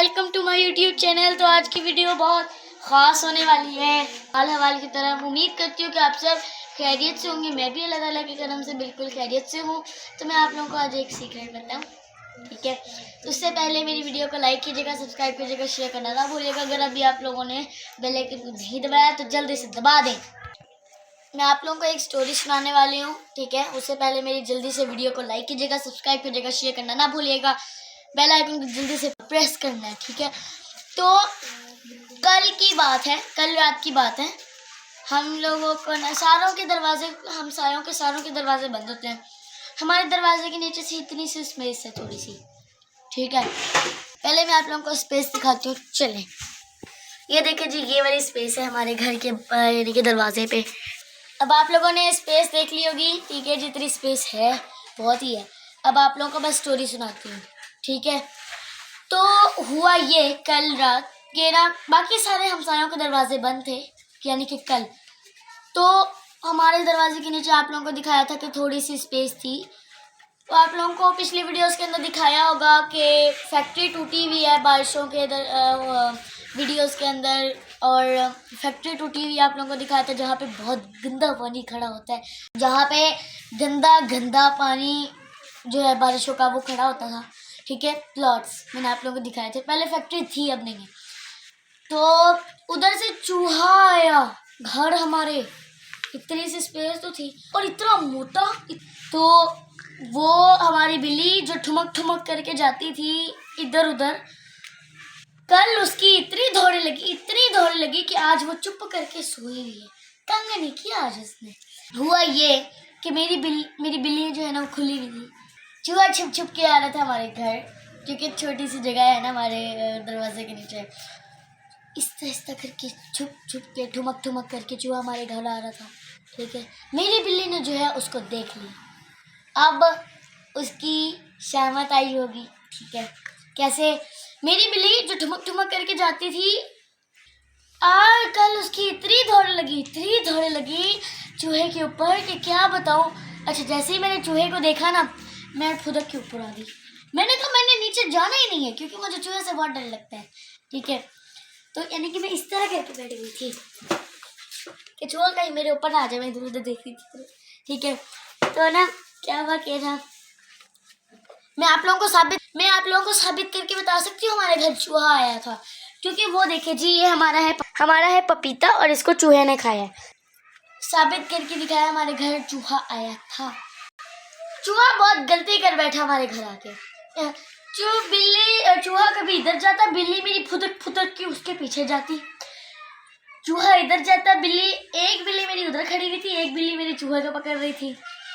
Welcome to my YouTube channel. तो आज की वीडियो बहुत ख़ास होने वाली है। हाल हवाल की तरह उम्मीद करती हूँ कि आप सब खैरियत से होंगे। मैं भी अल्लाह ताला के करम से बिल्कुल खैरियत से हूँ। तो मैं आप लोगों को आज एक सीक्रेट बताऊँ, ठीक है। तो उससे पहले मेरी वीडियो को लाइक कीजिएगा, सब्सक्राइब कीजिएगा, शेयर करना ना भूलिएगा। अगर अभी आप लोगों ने बेल आइकन को नहीं दबाया तो जल्दी से दबा दें। मैं आप लोगों को एक स्टोरी सुनाने वाली हूँ, ठीक है। उससे पहले मेरी जल्दी से वीडियो को लाइक कीजिएगा, सब्सक्राइब कीजिएगा, शेयर करना ना भूलिएगा, बेल आइकन को जल्दी से प्रेस करना है, ठीक है। तो कल की बात है, कल रात की बात है। हम लोगों को ना सारों के दरवाजे, हम सारों के दरवाजे बंद होते हैं। हमारे दरवाजे के नीचे से इतनी सी स्पेस है, थोड़ी सी, ठीक है। पहले मैं आप लोगों को स्पेस दिखाती हूँ, चलें। ये देखिए जी, ये वाली स्पेस है हमारे घर के यानी कि दरवाजे पे। अब आप लोगों ने स्पेस देख ली होगी, ठीक है। जितनी स्पेस है बहुत ही है। अब आप लोगों को बस स्टोरी सुनाती हूँ, ठीक है। तो हुआ ये कल रात के ना, बाकी सारे हमसायों के दरवाजे बंद थे, यानी कि कल। तो हमारे दरवाजे के नीचे आप लोगों को दिखाया था कि थोड़ी सी स्पेस थी। तो आप लोगों को पिछली वीडियोस के अंदर दिखाया होगा कि फैक्ट्री टूटी हुई है बारिशों के वीडियोस के अंदर, और फैक्ट्री टूटी हुई आप लोगों को दिखाया था जहाँ पे बहुत गंदा पानी खड़ा होता है, जहाँ पे गंदा गंदा पानी जो है बारिशों का वो खड़ा होता था, ठीक है। प्लॉट्स मैंने आप लोगों को दिखाए थे। पहले फैक्ट्री थी, अब नहीं है। तो उधर से चूहा आया घर हमारे। इतनी सी स्पेस तो थी और इतना मोटा। तो वो हमारी बिल्ली जो ठुमक ठुमक करके जाती थी इधर उधर, कल उसकी इतनी दौड़ लगी कि आज वो चुप करके सोई हुई है। तंग नहीं किया आज उसने। हुआ ये कि मेरी बिल्ली जो है ना वो खुली हुई थी। चूहा छुप छुप के आ रहा था हमारे घर, क्योंकि छोटी सी जगह है ना हमारे दरवाजे के नीचे। आहिस्ता करके छुप छुप के ठुमक ठुमक करके चूहा हमारे घर आ रहा था, ठीक है। मेरी बिल्ली ने जो है उसको देख लिया। अब उसकी शामत आई होगी, ठीक है। कैसे? मेरी बिल्ली जो ठुमक ठुमक करके जाती थी, और कल उसकी इतनी दौड़ लगी चूहे के ऊपर कि क्या बताऊं। अच्छा, जैसे ही मैंने चूहे को देखा ना, मैं फुदक के ऊपर आ गई। मैंने कहा मैंने नीचे जाना ही नहीं है, क्योंकि मुझे चूहे से बहुत डर लगता है, ठीक है। तो यानी कि मैं इस तरह करके बैठ गई थी कि चूहा कहीं मेरे ऊपर ना आ जाए। मैं इधर उधर देख रही थी, ठीक है। तो ना क्या हुआ कि ना, मैं आप लोगों को साबित करके बता सकती हूँ हमारे घर चूहा आया था। क्योंकि वो देखिए जी, ये हमारा है पपीता, और इसको चूहे ने खाया है। साबित करके दिखाया, हमारे घर चूहा आया था। चूहा बहुत गलती कर बैठा हमारे घर आके। चूहा कभी इधर जाता, बिल्ली मेरी फुदक फुदक के उसके पीछे जाती। चूहा इधर जाता, एक बिल्ली मेरी उधर खड़ी हुई थी, एक बिल्ली मेरी चूहे को पकड़ रही थी।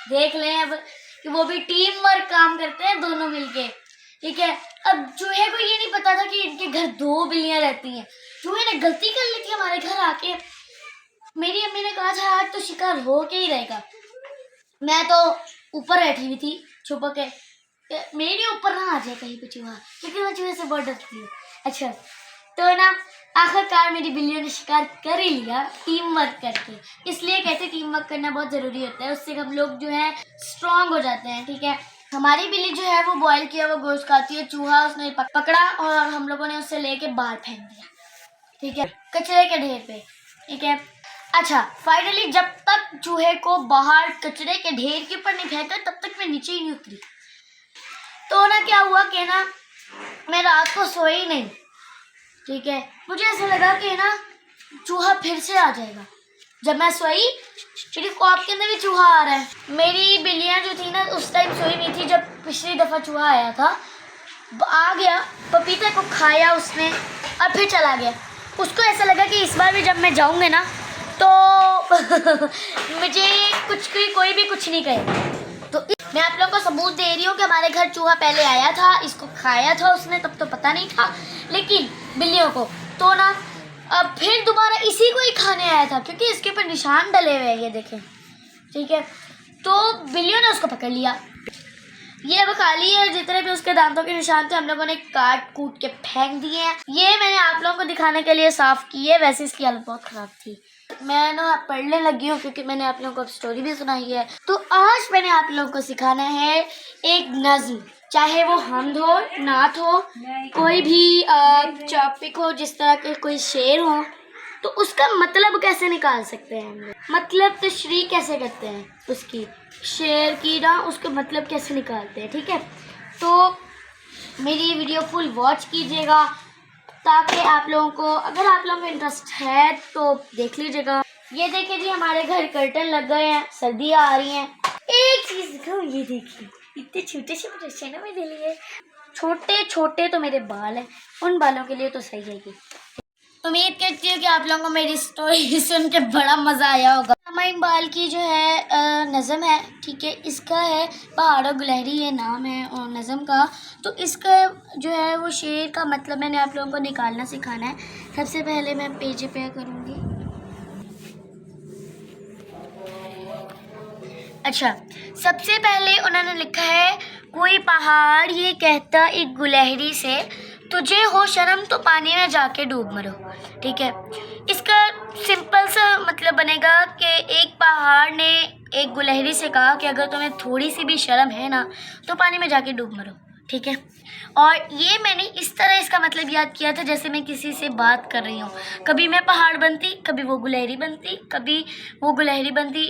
देख लें अब कि वो भी टीम वर्क काम करते हैं दोनों मिलके, ठीक है। अब चूहे को ये नहीं पता था कि इनके घर 2 बिल्लियां रहती हैं। चूहे ने गलती कर ली थी हमारे घर आके। मेरी अम्मी ने कहा था आज तो शिकार हो के ही रहेगा। मैं तो ऊपर बैठी हुई थी छुप के, मेरे ऊपर ना आ जाए कहीं पे चूहा, क्योंकि मैं चूहे से बहुत डरती हूँ। अच्छा, तो ना आखिरकार मेरी बिल्लियों ने शिकार कर ही लिया टीम वर्क करके। इसलिए कहते टीम वर्क करना बहुत ज़रूरी होता है, उससे हम लोग जो है स्ट्रांग हो जाते हैं, ठीक है। हमारी बिल्ली जो है वो बॉयल किया हुआ गोश्त खाती है। चूहा उसने पकड़ा और हम लोगों ने उससे लेके बाहर फेंक दिया, ठीक है, कचरे के ढेर पे, ठीक है। अच्छा, फाइनली जब तक चूहे को बाहर कचरे के ढेर के ऊपर नहीं फेंका, तब तक मैं नीचे ही नहीं उतरी। तो ना क्या हुआ कि ना, मैं रात को सोई नहीं, ठीक है। मुझे ऐसा लगा कि ना चूहा फिर से आ जाएगा। जब मैं सोई, मेरी ख्वाब के अंदर भी चूहा आ रहा है। मेरी बिल्लियां जो थी ना उस टाइम सोई नहीं थी जब पिछली दफ़ा चूहा आया था। आ गया, पपीते को खाया उसने और फिर चला गया। उसको ऐसा लगा कि इस बार भी जब मैं जाऊँगी ना तो मुझे कोई भी कुछ नहीं कहेगा। तो मैं आप लोगों को सबूत दे रही हूँ कि हमारे घर चूहा पहले आया था, इसको खाया था उसने, तब तो पता नहीं था, लेकिन बिल्लियों को तो ना अब फिर दोबारा इसी को ही खाने आया था, क्योंकि इसके ऊपर निशान डले हुए हैं, ये देखें, ठीक है। तो बिल्लियों ने उसको पकड़ लिया। ये अब खाली है, जितने भी उसके दांतों के निशान थे हम लोगों ने काट कूट के फेंक दिए हैं। ये मैंने आप लोगों को दिखाने के लिए साफ की है, वैसे इसकी हालत बहुत ख़राब थी। मैं ना पढ़ने लगी हूँ क्योंकि मैंने आप लोगों को स्टोरी भी सुनाई है। तो आज मैंने आप लोगों को सिखाना है एक नज़्म, चाहे वो हमद हो, नात हो, कोई भी टॉपिक हो, जिस तरह के कोई शेर हो, तो उसका मतलब कैसे निकाल सकते हैं हम लोग, मतलब तशरीह कैसे करते हैं उसकी, शेर की ना उसका मतलब कैसे निकालते हैं। ठीक है, तो मेरी वीडियो फुल वॉच कीजिएगा ताकि आप लोगों को, अगर आप लोगों को इंटरेस्ट है तो देख लीजिएगा। ये देखिए जी, हमारे घर कर्टन लग गए हैं, सर्दियाँ आ रही हैं। एक चीज़ दिखाऊं, ये देखिए इतने छोटे से ब्रश ना मेरे लिए, छोटे छोटे तो मेरे बाल हैं, उन बालों के लिए तो सही है। उम्मीद करती हूँ कि आप लोगों को मेरी स्टोरी सुन के बड़ा मज़ा आया होगा। हमारे इकबाल की जो है नज़म है, ठीक है, इसका है पहाड़ और गुलहरी, ये नाम है और नज़म का। तो इसका जो है वो शेर का मतलब मैंने आप लोगों को निकालना सिखाना है। सबसे पहले मैं पेज पे करूँगी। अच्छा, सबसे पहले उन्होंने लिखा है, कोई पहाड़ ये कहता एक गुलहरी से, तुझे हो शर्म तो पानी में जाके डूब मरो। ठीक है, इसका सिंपल सा मतलब बनेगा कि एक पहाड़ ने एक गुलहरी से कहा कि अगर तुम्हें थोड़ी सी भी शर्म है ना तो पानी में जाके डूब मरो। ठीक है, और ये मैंने इस तरह इसका मतलब याद किया था जैसे मैं किसी से बात कर रही हूँ। कभी मैं पहाड़ बनती, कभी वो गुलहरी बनती, कभी वो गुलहरी बनती,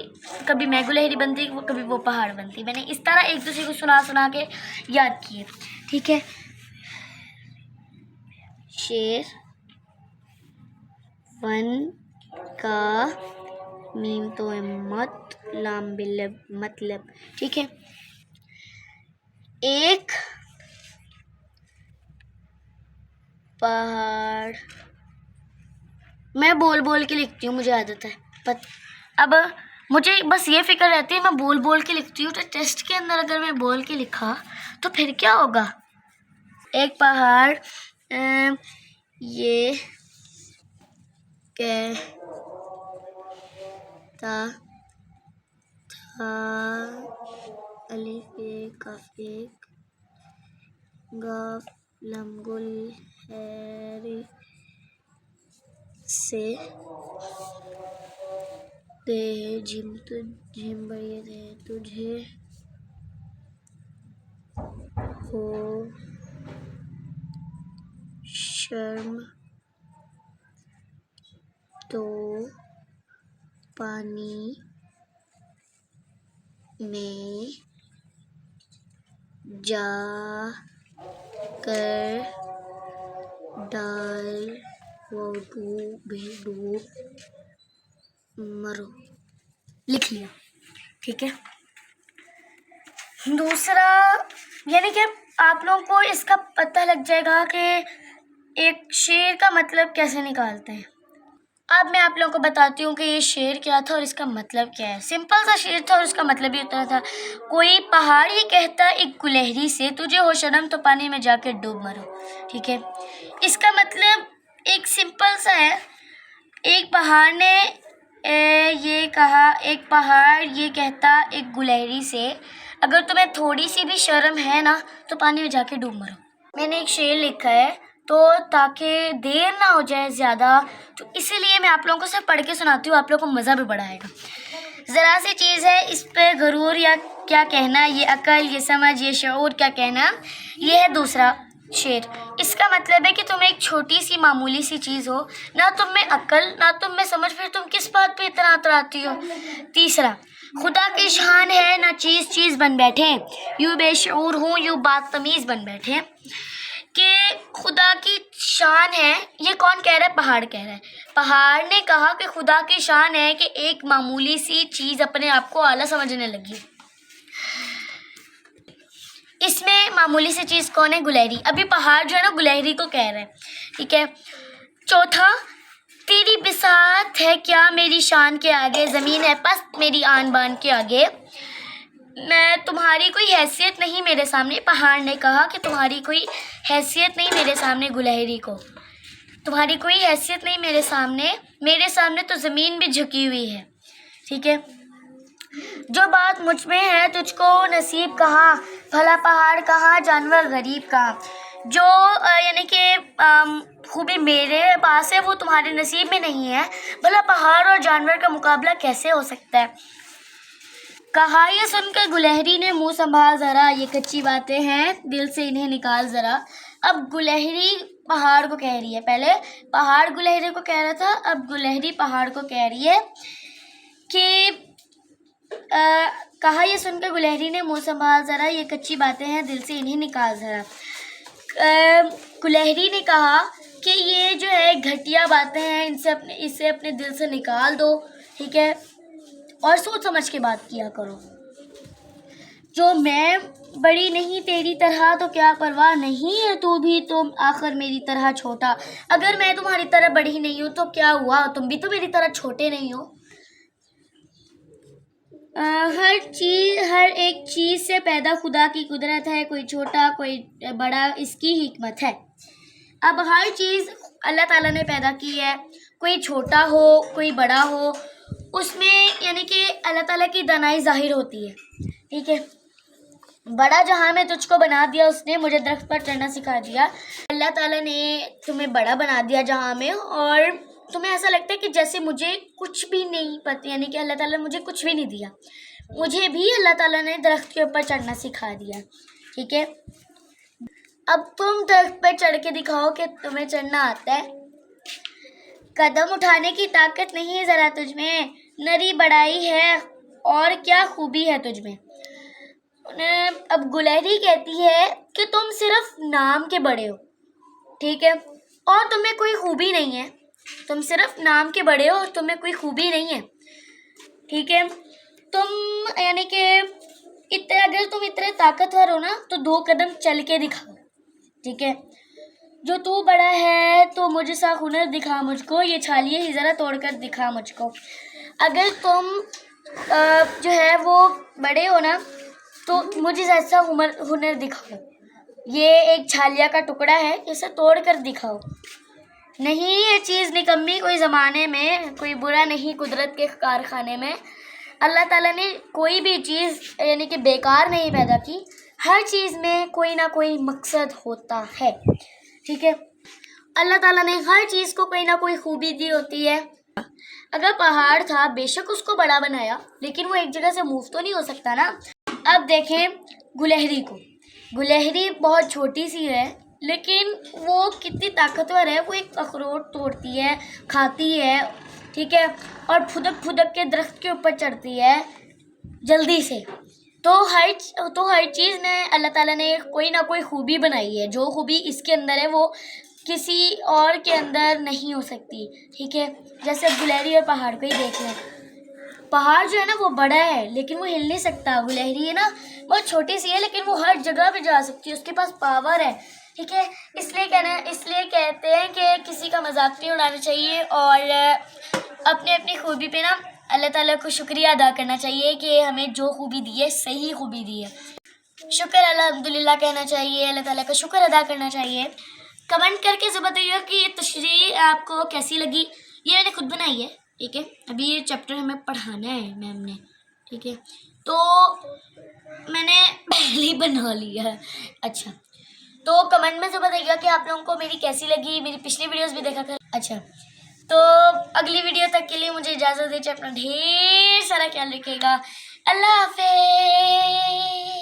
कभी मैं गुलहरी बनती, कभी वो पहाड़ बनती। मैंने इस तरह एक दूसरे को सुना सुना के याद किए। ठीक है, शेर वन का मीम तो मत लाम बिल मतलब। ठीक है, एक पहाड़, मैं बोल बोल के लिखती हूँ, मुझे आदत है। अब मुझे बस ये फिक्र रहती है मैं बोल बोल के लिखती हूँ, तो टेस्ट के अंदर अगर मैं बोल के लिखा तो फिर क्या होगा। एक पहाड़ ये कहता था, अलिफ एक काफ एक गाफ लम गुल हैरी से दे जिम जिम बढ़िया दे तुझे हो शर्म तो पानी में जा कर डाल वो डूब मरो। लिख लिया। ठीक है, दूसरा यानी कि आप लोगों को इसका पता लग जाएगा कि एक शेर का मतलब कैसे निकालते हैं। अब मैं आप लोगों को बताती हूँ कि ये शेर क्या था और इसका मतलब क्या है। सिंपल सा शेर था और उसका मतलब ये उतना था, कोई पहाड़ ये कहता एक गुलहरी से, तुझे हो शर्म तो पानी में जाकर डूब मरो। ठीक है, इसका मतलब एक सिंपल सा है, एक पहाड़ ने ये कहा, एक पहाड़ ये कहता एक गुलहरी से, अगर तुम्हें थोड़ी सी भी शर्म है ना तो पानी में जाके डूब मरो। मैंने एक शेर लिखा है तो ताकि देर ना हो जाए ज़्यादा, तो इसीलिए मैं आप लोगों को सिर्फ पढ़ के सुनाती हूँ, आप लोगों को मज़ा भी बड़ा आएगा। ज़रा सी चीज़ है, इस पर गरूर या क्या कहना, ये अकल, ये समझ, ये शऊर क्या कहना। ये है दूसरा शेर। इसका मतलब है कि तुम एक छोटी सी मामूली सी चीज़ हो, ना तुम में अकल ना तुम में समझ, फिर तुम किस बात पे इतना अतराती हो। तीसरा, खुदा की शान है ना चीज़ चीज़ बन बैठे, यूँ बेशऊर हूँ यूँ बदतमीज़ बन बैठे। कि खुदा की शान है, ये कौन कह रहा है? पहाड़ कह रहा है। पहाड़ ने कहा कि खुदा की शान है कि एक मामूली सी चीज़ अपने आप को आला समझने लगी। इसमें मामूली सी चीज़ कौन है? गुलहरी। अभी पहाड़ जो है ना गुलहरी को कह रहा है। ठीक है, चौथा, तेरी बिसात है क्या मेरी शान के आगे, ज़मीन है पस्त मेरी आन बान के आगे, मैं तुम्हारी कोई हैसियत नहीं मेरे सामने। पहाड़ ने कहा कि तुम्हारी कोई हैसियत नहीं मेरे सामने, गुलहरी को तुम्हारी कोई हैसियत नहीं मेरे सामने तो ज़मीन भी झुकी हुई है। ठीक है, जो बात मुझ में है तुझको नसीब कहाँ, भला पहाड़ कहाँ जानवर गरीब कहाँ। जो यानी कि खूबी मेरे पास है वो तुम्हारे नसीब में नहीं है, भला पहाड़ और जानवर का मुकाबला कैसे हो सकता है। कहा ये सुनकर गुलहरी ने मुंह संभाल जरा, ये कच्ची बातें हैं दिल से इन्हें निकाल जरा। अब गुलहरी पहाड़ को कह रही है, पहले पहाड़ गुलहरी को कह रहा था, अब गुलहरी पहाड़ को कह रही है कि कहा ये सुनकर गुलहरी ने मुंह संभाल जरा, ये कच्ची बातें हैं दिल से इन्हें निकाल जरा। गुलहरी ने कहा कि ये जो है घटिया बातें हैं, इसे अपने दिल से निकाल दो, ठीक है, और सोच समझ के बात किया करो। जो मैं बड़ी नहीं तेरी तरह तो क्या परवाह नहीं है तू भी तो आखिर मेरी तरह छोटा। अगर मैं तुम्हारी तरह बड़ी नहीं हूँ तो क्या हुआ, तुम भी तो मेरी तरह छोटे नहीं हो। हर एक चीज़ से पैदा खुदा की कुदरत है, कोई छोटा कोई बड़ा इसकी हिकमत है। अब हर चीज़ अल्लाह ताला ने पैदा की है, कोई छोटा हो कोई बड़ा हो, उसमें यानी कि अल्लाह ताला की दानाई ज़ाहिर होती है, ठीक है। बड़ा जहाँ में तुझको बना दिया, उसने मुझे दरख्त पर चढ़ना सिखा दिया। अल्लाह ताला ने तुम्हें बड़ा बना दिया जहाँ में, और तुम्हें ऐसा लगता है कि जैसे मुझे कुछ भी नहीं पता, यानी कि अल्लाह ताला ने मुझे कुछ भी नहीं दिया। मुझे भी अल्लाह ताला ने दरख्त के ऊपर चढ़ना सिखा दिया, ठीक है। अब तुम दरख्त पर चढ़ के दिखाओ कि तुम्हें चढ़ना आता है। कदम उठाने की ताकत नहीं है ज़रा तुझमें, नरी बड़ाई है और क्या खूबी है तुझमें। अब गुलहरी कहती है कि तुम सिर्फ नाम के बड़े हो, ठीक है, और तुम्हें कोई खूबी नहीं है। तुम सिर्फ नाम के बड़े हो और तुम्हें कोई खूबी नहीं है, ठीक है। तुम यानी कि अगर तुम इतने ताकतवर हो ना तो 2 कदम चल के दिखाओ, ठीक है। जो तू बड़ा है तो मुझे सा हुनर दिखा मुझको, ये छालिए ही ज़रा तोड़कर दिखा मुझको। अगर तुम जो है वो बड़े हो ना तो मुझे जैसा हुनर दिखाओ। ये एक छालिया का टुकड़ा है, इसे तोड़ कर दिखाओ। नहीं ये चीज़ निकम्मी कोई ज़माने में, कोई बुरा नहीं कुदरत के कारखाने में। अल्लाह ताला ने कोई भी चीज़ यानी कि बेकार नहीं पैदा की, हर चीज़ में कोई ना कोई मकसद होता है, ठीक है। अल्लाह ताला ने हर चीज़ को कोई ना कोई खूबी दी होती है। अगर पहाड़ था बेशक उसको बड़ा बनाया, लेकिन वो एक जगह से मूव तो नहीं हो सकता ना। अब देखें गुलहरी को, गुलहरी बहुत छोटी सी है लेकिन वो कितनी ताकतवर है। वो एक अखरोट तोड़ती है, खाती है, ठीक है, और फुदक फुदक के दरख्त के ऊपर चढ़ती है जल्दी से। तो हर चीज़ में अल्लाह ताला ने कोई ना कोई खूबी बनाई है। जो खूबी इसके अंदर है वो किसी और के अंदर नहीं हो सकती, ठीक है। जैसे गुलहरी और पहाड़ को ही देख लें। पहाड़ जो है ना वो बड़ा है लेकिन वो हिल नहीं सकता। गुलहरी है ना बहुत छोटी सी है लेकिन वो हर जगह पे जा सकती है, उसके पास पावर है, ठीक है। इसलिए कहते हैं कि किसी का मजाक नहीं उड़ाना चाहिए और अपने अपनी खूबी पे ना अल्लाह ताला को शुक्रिया अदा करना चाहिए कि हमें जो खूबी दी है सही खूबी दी है। शुक्र अल्हम्दुलिल्लाह कहना चाहिए, अल्लाह ताला का शुक्र अदा करना चाहिए। कमेंट करके ज़रूर बताइए कि ये तशरीह आपको कैसी लगी। ये मैंने खुद बनाई है, ठीक है। अभी ये चैप्टर हमें पढ़ाना है मैम ने, ठीक है, तो मैंने पहले ही बना लिया है। अच्छा, तो कमेंट में ज़रूर बताइएगा कि आप लोगों को मेरी कैसी लगी। मेरी पिछली वीडियोस भी देखा कर। अच्छा, तो अगली वीडियो तक के लिए मुझे इजाज़त दीजिए। अपना ढेर सारा ख्याल रखिएगा। अल्लाह हाफ़िज़।